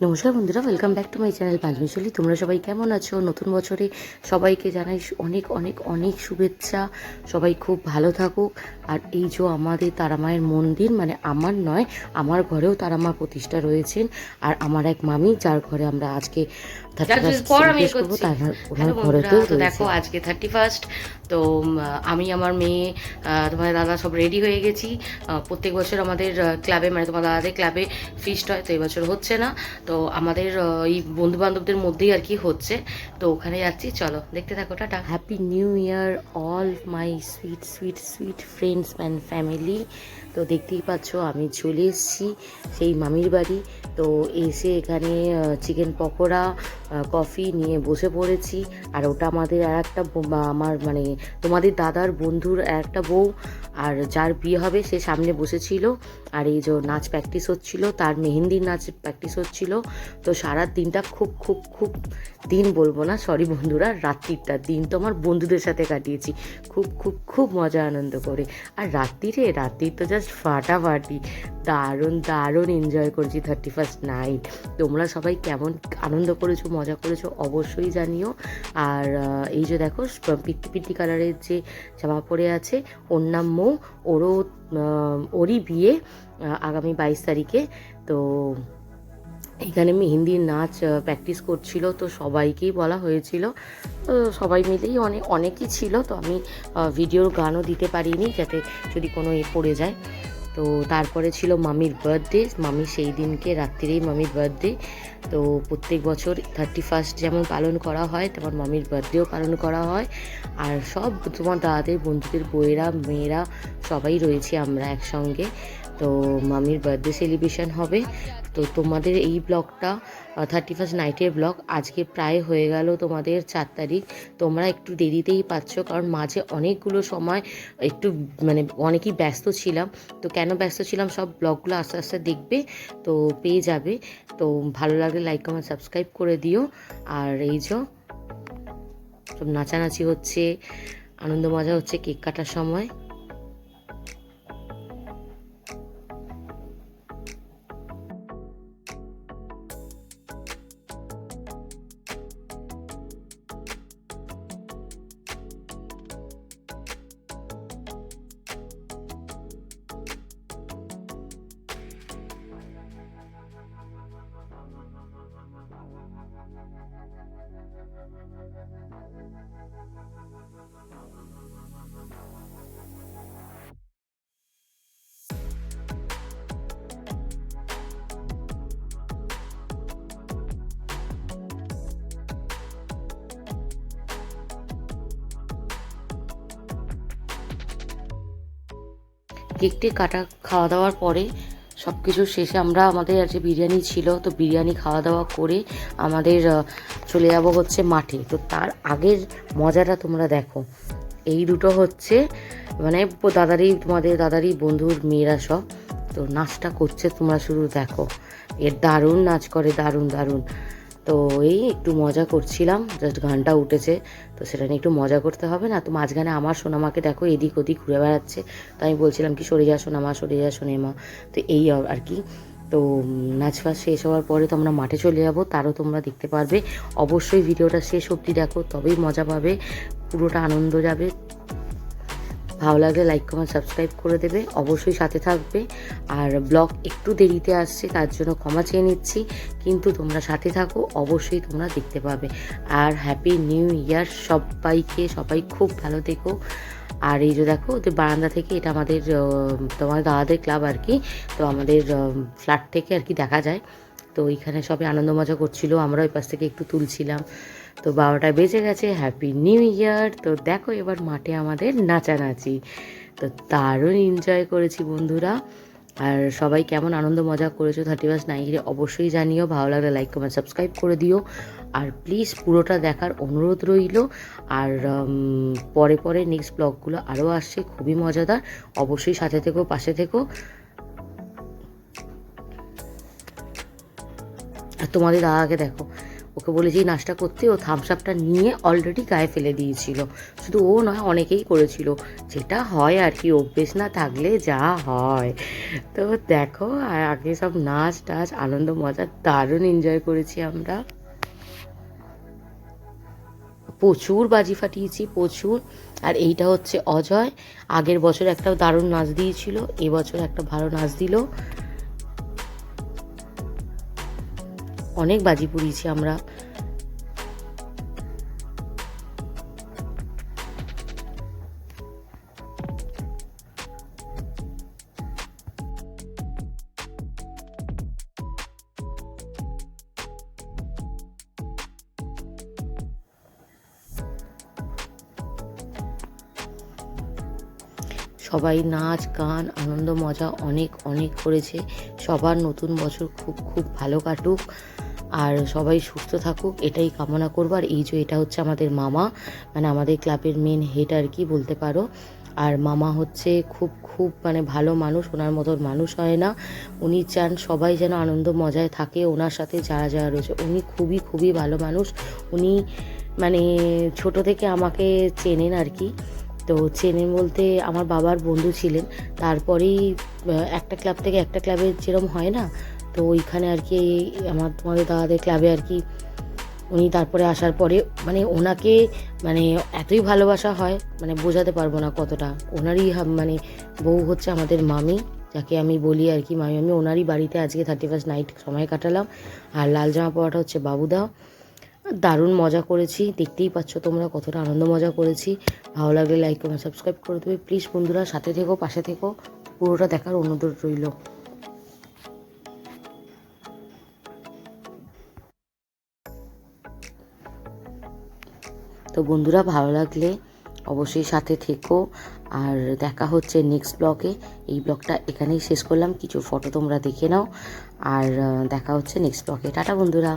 নমস্কার বন্ধুরা, welcome back to my channel Panchmishali. তোমরা সবাই কেমন আছো? নতুন বছরে সবাইকে জানাই অনেক অনেক অনেক শুভেচ্ছা। সবাই খুব ভালো থাকুক। আর এই যে আমাদের তারামায়ের মন্দির, মানে আমার নয়, আমার ঘরেও তারামা প্রতিষ্ঠা রয়েছেন। আর আমার এক মামি, যার ঘরে আমরা আজকে 31 সেলিব্রেট করবো, তার ওনার ঘরেতেও তো রয়েছে। দেখো আজকে 31। তো আমি আমার মেয়ে তোমার দাদা সব রেডি হয়ে গেছি। প্রত্যেক বছর আমাদের ক্লাবে, মানে তোমার দাদাদের ক্লাবে ফিস্ট হয়, তো এবছর হচ্ছে না। তো আমাদের এই বন্ধু বান্ধবদের মধ্যেই আর কি হচ্ছে, তো ওখানে যাচ্ছি। চলো দেখতে থাকো, tata. Happy new year all my sweet sweet sweet friends and family. তো দেখতেই পাচ্ছ আমি চলে এসেছি সেই মামির বাড়ি। তো এসে এখানে চিকেন পকোড়া, কফি নিয়ে বসে পড়েছি। আর ওটা আমাদের আর একটা আমার মানে তোমাদের দাদার বন্ধুর একটা বউ, আর যার বিয়ে হবে সে সামনে বসেছিল। আর এই যে নাচ প্র্যাকটিস হচ্ছিল, তার মেহেন্দির নাচ প্র্যাকটিস হচ্ছিল। তো সারা দিনটা খুব খুব খুব, দিন বলবো না, সরি বন্ধুরা, রাত্রিটা দিন তো আমার বন্ধুদের সাথে কাটিয়েছি খুব খুব খুব মজা আনন্দ করে। আর রাত্রির তো জাস্ট ফাটাফাটি, দারুণ দারুণ এনজয় করেছি 31st নাইট। তোমরা সবাই কেমন আনন্দ করেছো, মজা করেছো অবশ্যই জানিও। আর এই যে দেখো পিত্তি পিত্তি কালারের যে জামা পরে আছে, ওর নাম মৌ। ওরই বিয়ে আগামী 22 তারিখে। তো এখানে মেহেন্দির নাচ প্র্যাকটিস করছিল, তো সবাইকেই বলা হয়েছিল। তো সবাই মিলেই অনেকই ছিল, তো আমি ভিডিওর গানও দিতে পারিনি যাতে যদি কোনো পড়ে যায়। তো তারপরে ছিল মামির বার্থডে। মামি সেই দিনকে রাত্রিরেই মামির বার্থডে। তো প্রত্যেক বছর 31st যেমন পালন করা হয়, তেমন মামির বার্থডেও পালন করা হয়। আর সব তোমার দাদাদের বন্ধুদের বউয়েরা মেয়েরা সবাই রয়েছি আমরা একসঙ্গে। তো মামির বার্থডে সেলিব্রেশন হবে। তো তোমাদের এই ব্লগটা 31st নাইটের ব্লগ আজকে প্রায় হয়ে গেল তোমাদের 4 তারিখ। তোমরা একটু দেরিতেই পাচ্ছ, কারণ মাঝে অনেকগুলো সময় একটু মানে অনেকই ব্যস্ত ছিলাম। তো কেন ব্যস্ত ছিলাম সব ব্লগগুলো আস্তে আস্তে দেখবে, তো পেয়ে যাবে। তো ভালো লাগলে লাইক কমেন্ট সাবস্ক্রাইব করে দিও। আর এই যে সব নাচানাচি হচ্ছে, আনন্দ মজা হচ্ছে কেক কাটার সময়। কেকটি কাটা খাওয়া দাওয়ার পরে সব কিছু শেষে আমরা আমাদের আজকে বিরিয়ানি ছিল, তো বিরিয়ানি খাওয়া দাওয়া করে আমাদের চলে যাব হচ্ছে মাঠে। তো তার আগের মজাটা তোমরা দেখো। এই দুটো হচ্ছে মানে তোমাদের দাদারই বন্ধুর মেয়েরা সব, তো নাচটা করছে, তোমরা শুধু দেখো। এর দারুণ নাচ করে, দারুণ দারুণ। তো এই একটু মজা করছিলাম, জাস্ট গানটা উঠেছে, তো সেটা নিয়ে একটু মজা করতে হবে না। তো মাঝখানে আমার সোনামাকে দেখো এদিক ওদিক ঘুরে বেড়াচ্ছে। তো আমি বলছিলাম কি, সরে যা সোনামা, সরে যা সোনেমা। তো এই আর কি। তো নাচ ফাচ শেষ হওয়ার পরে তো আমরা মাঠে চলে যাব, তারও তোমরা দেখতে পারবে। অবশ্যই ভিডিওটা শেষ অবধি দেখো, তবেই মজা পাবে, পুরোটা আনন্দ যাবে। ভালো লাগলে লাইক কমেন্ট সাবস্ক্রাইব করে দেবে, অবশ্যই সাথে থাকবে। আর ব্লগ একটু দেরিতে আসছে, তার জন্য ক্ষমা চেয়ে নিচ্ছি, কিন্তু তোমরা সাথে থাকো, অবশ্যই তোমরা দেখতে পাবে। আর হ্যাপি নিউ ইয়ার সবাইকে, সবাই খুব ভালো থেকো। আর এই যে দেখো ওদের বারান্দা থেকে, এটা আমাদের তোমার দাদাদের ক্লাব আর কি, তো আমাদের ফ্ল্যাট থেকে আর কি দেখা যায়। তো এইখানে সবাই আনন্দ মজা করছিল, আমরা ওই পাশ থেকে একটু তুলছিলাম। তো 12টা বেজে গেছে, হ্যাপি নিউ ইয়ার। তো দেখো এবার মাঠে আমাদের নাচানাচি, তো দারুণ এনজয় করেছি বন্ধুরা। আর সবাই কেমন আনন্দ মজা করেছো 31st নাইটে অবশ্যই জানিও। ভালো লাগলে লাইক কমেন্ট সাবস্ক্রাইব করে দিও। আর প্লিজ পুরোটা দেখার অনুরোধ রইল। আর পরে পরে নেক্সট ব্লগগুলো আরও আসছে, খুবই মজাদার, অবশ্যই সাথে থেকো, পাশে থেকো। আর তোমাদের দাদাকে দেখো, ওকে বলেছি নাচটা করতে, ও থামস আপটা নিয়ে অলরেডি গায়ে ফেলে দিয়েছিল। শুধু ও নয়, অনেকেই করেছিল, যেটা হয় আর কি, অভ্যেস না থাকলে যা হয়। তো দেখো, আর আগে সব নাচ টাচ আনন্দ মজা দারুণ এনজয় করেছি আমরা। প্রচুর বাজি ফাটিয়েছি, প্রচুর। আর এইটা হচ্ছে অজয়, আগের বছর একটা দারুণ নাচ দিয়েছিল, এবছর একটা ভালো নাচ দিল। অনেক বাজি পুড়িয়েছি আমরা। সবাই নাচ গান আনন্দ মজা অনেক অনেক করেছে। সবার নতুন বছর খুব খুব ভালো কাটুক, আর সবাই সুস্থ থাকুক, এটাই কামনা করবো। আর এই যে এটা হচ্ছে আমাদের মামা, মানে আমাদের ক্লাবের মেন হেড আর কি বলতে পারো। আর মামা হচ্ছে খুব খুব মানে ভালো মানুষ, ওনার মতন মানুষ হয় না। উনি চান সবাই যেন আনন্দ মজায় থাকে, ওনার সাথে যারা যারা রয়েছে। উনি খুবই খুবই ভালো মানুষ। উনি মানে ছোট থেকে আমাকে চেনেন আর কি। তো চেনেন বলতে আমার বাবার বন্ধু ছিলেন, তারপরেই একটা ক্লাব থেকে একটা ক্লাবে যেরকম হয় না, তো ওইখানে আর কি তোমাদের দাদাদের ক্লাবে আর কি উনি তারপরে আসার পরে মানে ওনাকে মানে এতই ভালোবাসা হয়, মানে বোঝাতে পারবো না কতটা। ওনারই মানে বউ হচ্ছে আমাদের মামি, যাকে আমি বলি আর কি মামি। আমি ওনারই বাড়িতে আজকে 31st নাইট সময় কাটালাম। আর লাল জামা পরাটা হচ্ছে বাবুদা। দারুণ মজা করেছি, দেখতেই পাচ্ছ তোমরা কতটা আনন্দ মজা করেছি। ভালো লাগলে লাইক কমেন্ট সাবস্ক্রাইব করে দেবে প্লিজ বন্ধুরা, সাথে থেকো, পাশে থেকো, পুরোটা দেখার অনুরোধ রইল। তো বন্ধুরা, ভালো লাগলে অবশ্যই সাথে থেকো, আর দেখা হচ্ছে নেক্সট ব্লগে। এই ব্লগটা এখানেই শেষ করলাম, কিছু ফটো তোমরা দেখে নাও, আর দেখা হচ্ছে নেক্সট ব্লগে। টাটা বন্ধুরা।